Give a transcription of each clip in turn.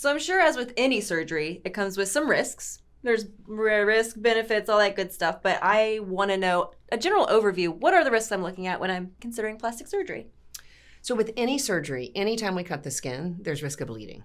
So I'm sure as with any surgery, it comes with some risks. There's risk, benefits, all that good stuff. But I want to know a general overview. What are the risks I'm looking at when I'm considering plastic surgery? So with any surgery, anytime we cut the skin, there's risk of bleeding.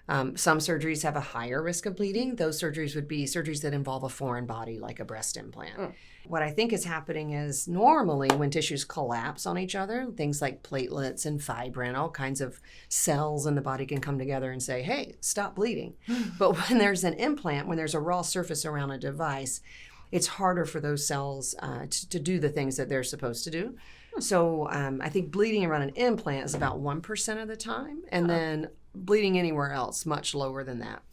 Some surgeries have a higher risk of bleeding. Those surgeries would be surgeries that involve a foreign body, like a breast implant. What I think is happening is normally when tissues collapse on each other, things like platelets and fibrin, all kinds of cells in the body can come together and say, hey, stop bleeding. But when there's an implant, when there's a raw surface around a device, it's harder for those cells to do the things that they're supposed to do. So I think bleeding around an implant is about 1% of the time, and then bleeding anywhere else, much lower than that.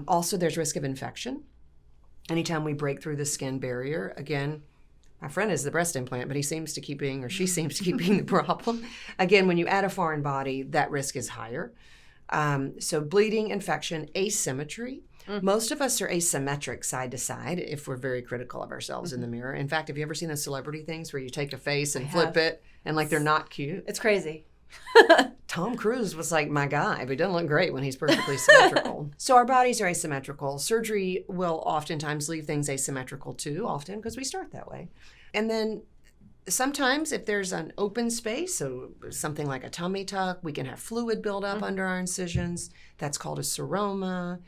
Also, there's risk of infection. Anytime we break through the skin barrier, again, my friend is the breast implant, but she seems to keep being the problem. Again, when you add a foreign body, that risk is higher. So bleeding, infection, asymmetry. Most of us are asymmetric side to side if we're very critical of ourselves in the mirror. In fact, have you ever seen those celebrity things where you take a face and flip it and like they're not cute? It's crazy. Tom Cruise was like my guy, but he doesn't look great when he's perfectly symmetrical. So our bodies are asymmetrical. Surgery will oftentimes leave things asymmetrical too, often because we start that way. And then sometimes if there's an open space, so something like a tummy tuck, we can have fluid build up under our incisions. That's called a seroma.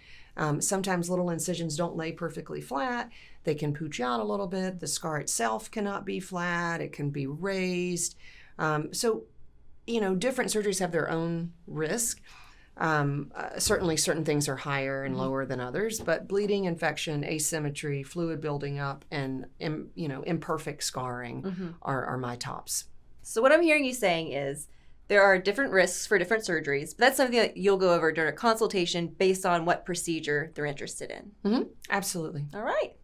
Sometimes little incisions don't lay perfectly flat. They can pooch out a little bit. The scar itself cannot be flat. It can be raised. So, different surgeries have their own risk. Certainly certain things are higher and lower than others, but bleeding, infection, asymmetry, fluid building up, and imperfect scarring are my tops. So what I'm hearing you saying is there are different risks for different surgeries, but that's something that you'll go over during a consultation based on what procedure they're interested in. Absolutely. All right.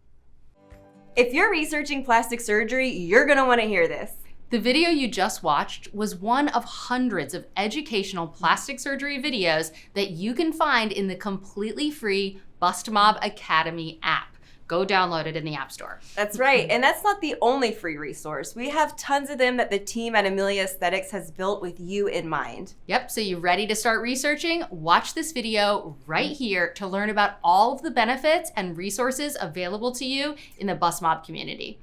If you're researching plastic surgery, you're going to want to hear this. The video you just watched was one of hundreds of educational plastic surgery videos that you can find in the completely free Bustmob Academy app. Go download it in the App Store. That's right. And that's not the only free resource. We have tons of them that the team at Amelia Aesthetics has built with you in mind. Yep, so you ready to start researching? Watch this video right here to learn about all of the benefits and resources available to you in the Bustmob community.